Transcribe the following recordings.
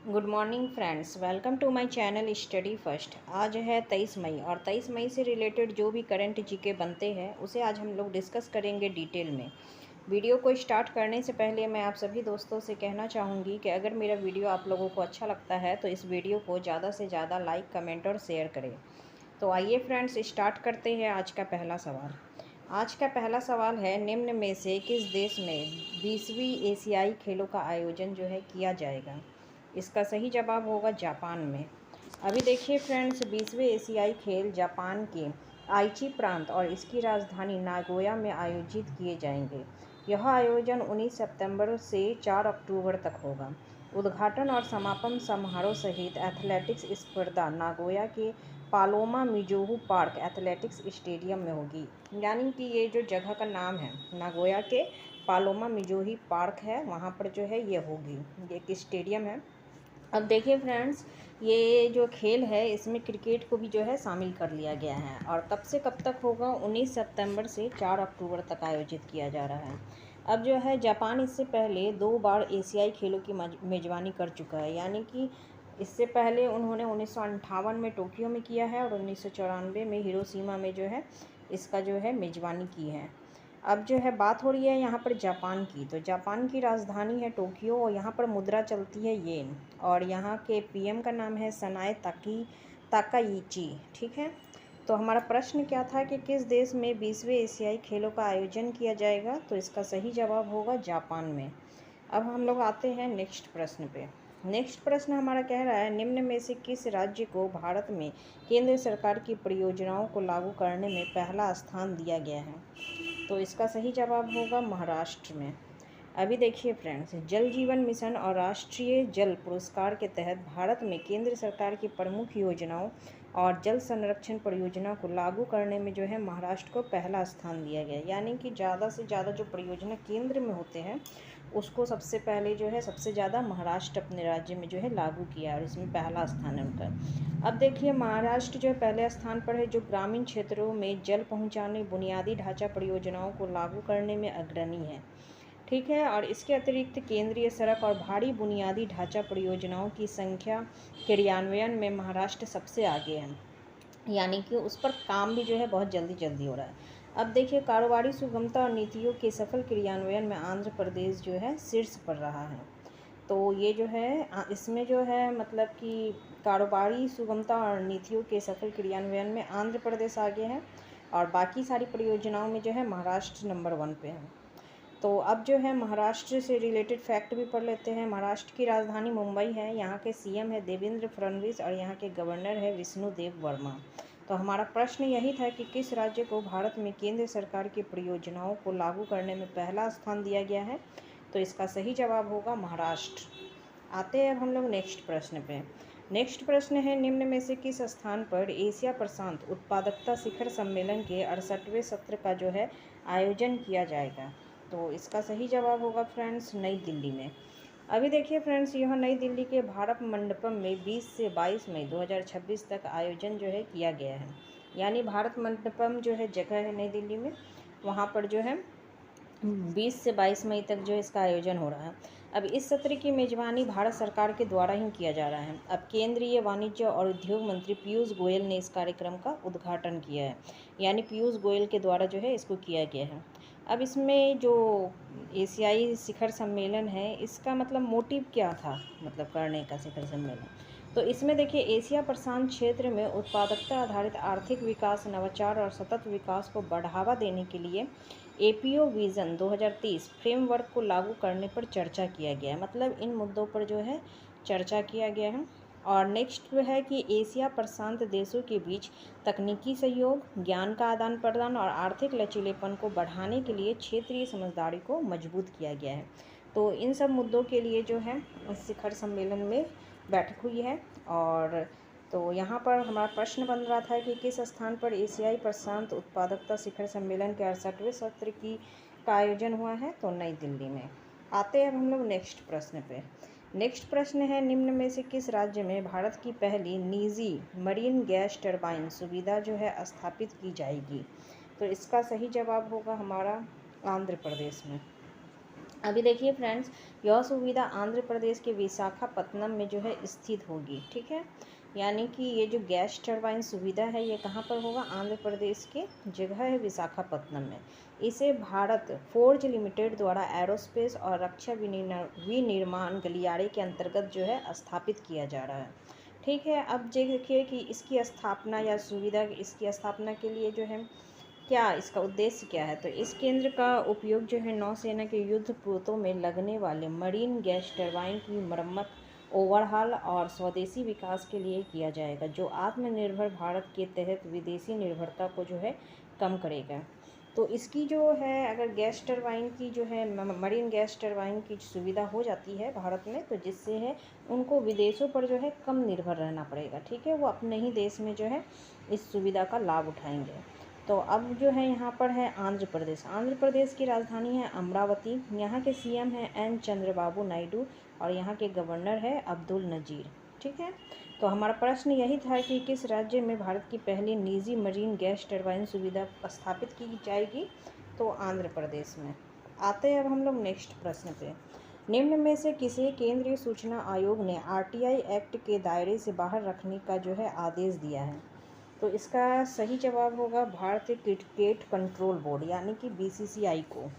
Good morning friends, welcome to my channel study first. आज है 23 मई और 23 मई से रिलेटेड जो भी करंट जीके बनते हैं उसे आज हम लोग डिस्कस करेंगे डिटेल में। वीडियो को स्टार्ट करने से पहले मैं आप सभी दोस्तों से कहना चाहूँगी कि अगर मेरा वीडियो आप लोगों को अच्छा लगता है तो इस वीडियो को ज़्यादा से ज़्यादा लाइक, कमेंट और शेयर करें। तो आइए फ्रेंड्स, स्टार्ट करते हैं आज का पहला सवाल। आज का पहला सवाल है, निम्न में से किस देश में 20वीं एशियाई खेलों का आयोजन जो है किया जाएगा? इसका सही जवाब होगा जापान में। अभी देखिए फ्रेंड्स, 20वें एशियाई खेल जापान के आइची प्रांत और इसकी राजधानी नागोया में आयोजित किए जाएंगे। यह आयोजन 19 सितंबर से 4 अक्टूबर तक होगा। उद्घाटन और समापन समारोह सहित एथलेटिक्स स्पर्धा नागोया के पालोमा मिजोहू पार्क एथलेटिक्स स्टेडियम में होगी। यानी कि ये जो जगह का नाम है नागोया के पालोमा मिजोही पार्क है, वहाँ पर जो है ये होगी। ये एक स्टेडियम है। अब देखिए फ्रेंड्स, ये जो खेल है इसमें क्रिकेट को भी जो है शामिल कर लिया गया है और कब से कब तक होगा? 19 सितंबर से 4 अक्टूबर तक आयोजित किया जा रहा है। अब जो है जापान इससे पहले 2 बार एशियाई खेलों की मेज़बानी कर चुका है। यानी कि इससे पहले उन्होंने 1958 में टोक्यो में किया है और 1994 में हिरोशिमा में जो है इसका जो है मेज़बानी की है। अब जो है बात हो रही है यहाँ पर जापान की, तो जापान की राजधानी है टोक्यो और यहाँ पर मुद्रा चलती है येन और यहाँ के पीएम का नाम है सनाए ताकाइची। ठीक है, तो हमारा प्रश्न क्या था कि किस देश में 20वें एशियाई खेलों का आयोजन किया जाएगा? तो इसका सही जवाब होगा जापान में। अब हम लोग आते हैं नेक्स्ट प्रश्न पे। नेक्स्ट प्रश्न हमारा कह रहा है, निम्न में से किस राज्य को भारत में केंद्र सरकार की परियोजनाओं को लागू करने में पहला स्थान दिया गया है? तो इसका सही जवाब होगा महाराष्ट्र में। अभी देखिए फ्रेंड्स, जल जीवन मिशन और राष्ट्रीय जल पुरस्कार के तहत भारत में केंद्र सरकार की प्रमुख योजनाओं और जल संरक्षण परियोजना को लागू करने में जो है महाराष्ट्र को पहला स्थान दिया गया। यानी कि ज़्यादा से ज़्यादा जो परियोजना केंद्र में होते हैं उसको सबसे पहले जो है सबसे ज़्यादा महाराष्ट्र अपने राज्य में जो है लागू किया और इसमें पहला स्थान है उनका। अब देखिए महाराष्ट्र जो है पहले स्थान पर है, जो ग्रामीण क्षेत्रों में जल पहुंचाने बुनियादी ढांचा परियोजनाओं को लागू करने में अग्रणी है। ठीक है, और इसके अतिरिक्त केंद्रीय सड़क और भारी बुनियादी ढांचा परियोजनाओं की संख्या क्रियान्वयन में महाराष्ट्र सबसे आगे है। यानी कि उस पर काम भी जो है बहुत जल्दी जल्दी हो रहा है। अब देखिए, कारोबारी सुगमता और नीतियों के सफल क्रियान्वयन में आंध्र प्रदेश जो है शीर्ष पर रहा है। तो ये जो है इसमें जो है मतलब कि कारोबारी सुगमता और नीतियों के सफल क्रियान्वयन में आंध्र प्रदेश आगे है और बाकी सारी परियोजनाओं में जो है महाराष्ट्र नंबर 1 पे है। तो अब जो है महाराष्ट्र से रिलेटेड फैक्ट भी पढ़ लेते हैं। महाराष्ट्र की राजधानी मुंबई है, यहाँ के सीएम है देवेंद्र फडणवीस और यहाँ के गवर्नर है विष्णुदेव वर्मा। तो हमारा प्रश्न यही था कि किस राज्य को भारत में केंद्र सरकार की परियोजनाओं को लागू करने में पहला स्थान दिया गया है? तो इसका सही जवाब होगा महाराष्ट्र। आते हैं अब हम लोग नेक्स्ट प्रश्न पे। नेक्स्ट प्रश्न है, निम्न में से किस स्थान पर एशिया प्रशांत उत्पादकता शिखर सम्मेलन के 68वें सत्र का जो है आयोजन किया जाएगा? तो इसका सही जवाब होगा फ्रेंड्स नई दिल्ली में। अभी देखिए फ्रेंड्स, यह नई दिल्ली के भारत मंडपम में 20 से 22 मई 2026 तक आयोजन जो है किया गया है। यानी भारत मंडपम जो है जगह है नई दिल्ली में, वहाँ पर जो है 20 से 22 मई तक जो है इसका आयोजन हो रहा है। अब इस सत्र की मेज़बानी भारत सरकार के द्वारा ही किया जा रहा है। अब केंद्रीय वाणिज्य और उद्योग मंत्री पीयूष गोयल ने इस कार्यक्रम का उद्घाटन किया है। यानी पीयूष गोयल के द्वारा जो है इसको किया गया है। अब इसमें जो एशियाई शिखर सम्मेलन है इसका मतलब मोटिव क्या था, मतलब करने का शिखर सम्मेलन? तो इसमें देखिए, एशिया प्रशांत क्षेत्र में उत्पादकता आधारित आर्थिक विकास, नवाचार और सतत विकास को बढ़ावा देने के लिए एपीओ विज़न 2030 फ्रेमवर्क को लागू करने पर चर्चा किया गया है। मतलब इन मुद्दों पर जो है चर्चा किया गया है। और नेक्स्ट है कि एशिया प्रशांत देशों के बीच तकनीकी सहयोग, ज्ञान का आदान प्रदान और आर्थिक लचीलेपन को बढ़ाने के लिए क्षेत्रीय समझदारी को मजबूत किया गया है। तो इन सब मुद्दों के लिए जो है इस शिखर सम्मेलन में बैठक हुई है। और तो यहाँ पर हमारा प्रश्न बन रहा था कि किस स्थान पर एशियाई प्रशांत उत्पादकता शिखर सम्मेलन के 68वें सत्र का आयोजन हुआ है? तो नई दिल्ली में। आते हैं अब हम लोग नेक्स्ट प्रश्न पे। नेक्स्ट प्रश्न है, निम्न में से किस राज्य में भारत की पहली निजी मरीन गैस टरबाइन सुविधा जो है स्थापित की जाएगी? तो इसका सही जवाब होगा हमारा आंध्र प्रदेश में। अभी देखिए फ्रेंड्स, यह सुविधा आंध्र प्रदेश के विशाखापत्तनम में जो है स्थित होगी। ठीक है, यानी कि ये जो गैस टरबाइन सुविधा है ये कहाँ पर होगा, आंध्र प्रदेश के जगह है विशाखापत्तनम में। इसे भारत फोर्ज लिमिटेड द्वारा एरोस्पेस और रक्षा विनिर्माण गलियारे के अंतर्गत जो है स्थापित किया जा रहा है। ठीक है, अब देखिए कि इसकी स्थापना या सुविधा, इसकी स्थापना के लिए जो है क्या इसका उद्देश्य क्या है। तो इस केंद्र का उपयोग जो है नौसेना के युद्ध पोतों में लगने वाले मरीन गैस टरबाइन की मरम्मत, ओवरहाल और स्वदेशी विकास के लिए किया जाएगा, जो आत्मनिर्भर भारत के तहत विदेशी निर्भरता को जो है कम करेगा। तो इसकी जो है अगर गैस टरबाइन की जो है मरीन गैस टरबाइन की सुविधा हो जाती है भारत में, तो जिससे है उनको विदेशों पर जो है कम निर्भर रहना पड़ेगा। ठीक है, वो अपने ही देश में जो है इस सुविधा का लाभ उठाएंगे। तो अब जो है यहाँ पर है आंध्र प्रदेश। आंध्र प्रदेश की राजधानी है अमरावती। यहाँ के सीएम हैं एन चंद्रबाबू नायडू और यहाँ के गवर्नर है अब्दुल नज़ीर। ठीक है, तो हमारा प्रश्न यही था कि किस राज्य में भारत की पहली निजी मरीन गैस टरबाइन सुविधा स्थापित की जाएगी। तो आंध्र प्रदेश में। आते हैं अब हम लोग नेक्स्ट प्रश्न पे। निम्न में से किसे केंद्रीय सूचना आयोग ने आरटीआई एक्ट के दायरे से बाहर रखने का जो है आदेश दिया है। तो इसका सही जवाब होगा भारतीय क्रिकेट कंट्रोल बोर्ड, यानी कि बीसीसीआई को।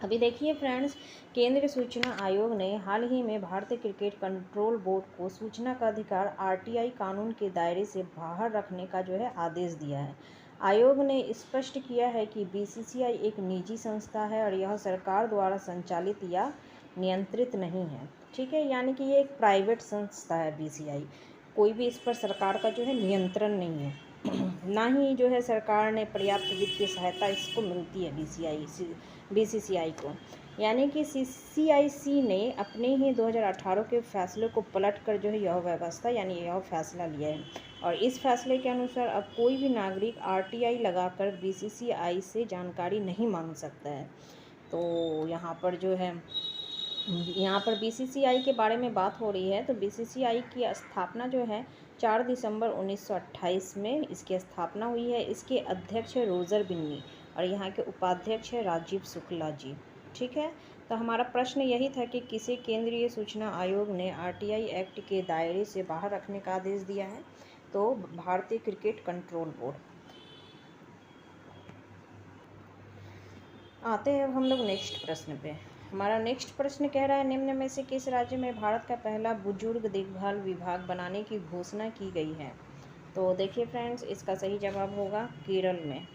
अभी देखिए फ्रेंड्स, केंद्रीय सूचना आयोग ने हाल ही में भारतीय क्रिकेट कंट्रोल बोर्ड को सूचना का अधिकार आरटीआई कानून के दायरे से बाहर रखने का जो है आदेश दिया है। आयोग ने स्पष्ट किया है कि बीसीसीआई एक निजी संस्था है और यह सरकार द्वारा संचालित या नियंत्रित नहीं है। ठीक है, यानी कि ये एक प्राइवेट संस्था है बीसीसीआई, कोई भी इस पर सरकार का जो है नियंत्रण नहीं है। ना ही जो है सरकार ने पर्याप्त वित्तीय सहायता इसको मिलती है बीसीसीआई को। यानी कि सीसीआईसी ने अपने ही 2018 के फैसले को पलटकर जो है यह व्यवस्था यानी यह फैसला लिया है, और इस फैसले के अनुसार अब कोई भी नागरिक आरटीआई लगाकर बीसीसीआई से जानकारी नहीं मांग सकता है। तो यहाँ पर बीसीसीआई के बारे में बात हो रही है। तो बीसीसीआई की स्थापना जो है 4 दिसंबर 1928 में इसकी स्थापना हुई है। इसके अध्यक्ष है रोजर बिन्नी और यहाँ के उपाध्यक्ष है राजीव शुक्ला जी। ठीक है, तो हमारा प्रश्न यही था कि किसे केंद्रीय सूचना आयोग ने आरटीआई एक्ट के दायरे से बाहर रखने का आदेश दिया है। तो भारतीय क्रिकेट कंट्रोल बोर्ड। आते हैं अब हम लोग नेक्स्ट प्रश्न पे। हमारा नेक्स्ट प्रश्न कह रहा है, निम्न में से किस राज्य में भारत का पहला बुजुर्ग देखभाल विभाग बनाने की घोषणा की गई है। तो देखिए फ्रेंड्स, इसका सही जवाब होगा केरल में।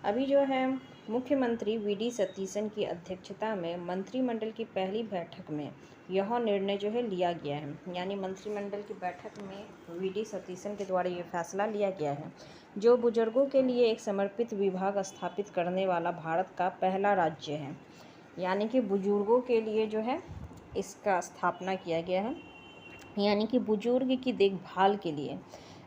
अभी जो है मुख्यमंत्री वीडी सतीशन की अध्यक्षता में मंत्रिमंडल की पहली बैठक में यह निर्णय जो है लिया गया है। यानी मंत्रिमंडल की बैठक में वीडी सतीशन के द्वारा ये फैसला लिया गया है, जो बुजुर्गों के लिए एक समर्पित विभाग स्थापित करने वाला भारत का पहला राज्य है। यानी कि बुजुर्गों के लिए जो है इसका स्थापना किया गया है, यानी कि बुजुर्ग की देखभाल के लिए।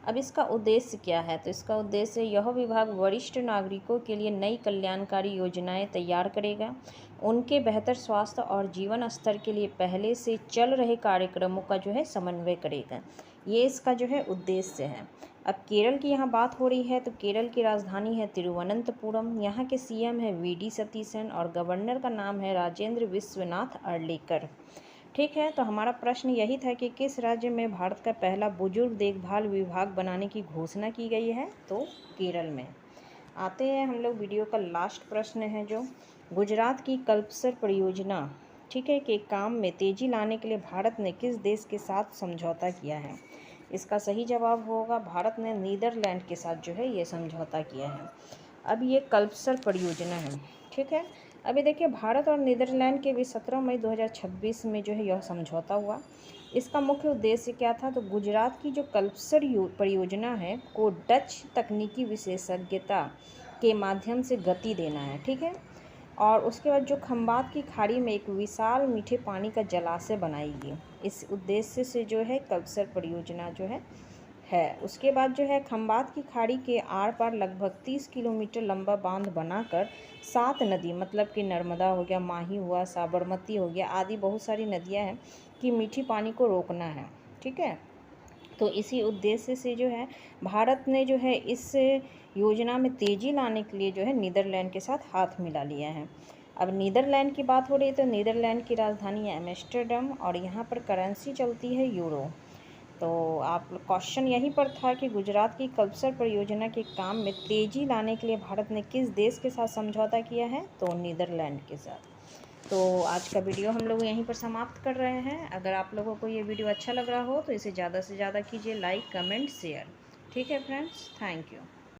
अब इसका उद्देश्य क्या है। तो इसका उद्देश्य यह विभाग वरिष्ठ नागरिकों के लिए नई कल्याणकारी योजनाएं तैयार करेगा, उनके बेहतर स्वास्थ्य और जीवन स्तर के लिए पहले से चल रहे कार्यक्रमों का जो है समन्वय करेगा। ये इसका जो है उद्देश्य है। अब केरल की यहाँ बात हो रही है, तो केरल की राजधानी है तिरुवनंतपुरम। यहाँ के सीएम है वीडी सतीशन और गवर्नर का नाम है राजेंद्र विश्वनाथ अर्लेकर। ठीक है, तो हमारा प्रश्न यही था कि किस राज्य में भारत का पहला बुजुर्ग देखभाल विभाग बनाने की घोषणा की गई है। तो केरल में। आते हैं हम लोग वीडियो का लास्ट प्रश्न है जो गुजरात की कल्पसर परियोजना ठीक है के काम में तेजी लाने के लिए भारत ने किस देश के साथ समझौता किया है। इसका सही जवाब होगा भारत ने नीदरलैंड के साथ जो है ये समझौता किया है। अब ये कल्पसर परियोजना है। ठीक है, अभी देखिए भारत और नीदरलैंड के बीच 17 मई 2026 में जो है यह समझौता हुआ। इसका मुख्य उद्देश्य क्या था। तो गुजरात की जो कल्पसर परियोजना है को डच तकनीकी विशेषज्ञता के माध्यम से गति देना है। ठीक है, और उसके बाद जो खंबात की खाड़ी में एक विशाल मीठे पानी का जलाशय बनाएगी। इस उद्देश्य से जो है कल्पसर परियोजना जो है। उसके बाद जो है खंबात की खाड़ी के आर पार लगभग 30 किलोमीटर लंबा बांध बनाकर 7 नदी मतलब कि नर्मदा हो गया, माही हुआ, साबरमती हो गया आदि बहुत सारी नदियां हैं कि मीठी पानी को रोकना है। ठीक है, तो इसी उद्देश्य से जो है भारत ने जो है इस योजना में तेज़ी लाने के लिए जो है नीदरलैंड के साथ हाथ मिला लिया है। अब नीदरलैंड की बात हो रही है तो नीदरलैंड की राजधानी है एम्स्टर्डम और यहाँ पर करेंसी चलती है यूरो। तो आप क्वेश्चन यहीं पर था कि गुजरात की कल्पसर परियोजना के काम में तेज़ी लाने के लिए भारत ने किस देश के साथ समझौता किया है, तो नीदरलैंड के साथ। तो आज का वीडियो हम लोग यहीं पर समाप्त कर रहे हैं। अगर आप लोगों को ये वीडियो अच्छा लग रहा हो तो इसे ज़्यादा से ज़्यादा कीजिए लाइक, कमेंट, शेयर। ठीक है फ्रेंड्स, थैंक यू।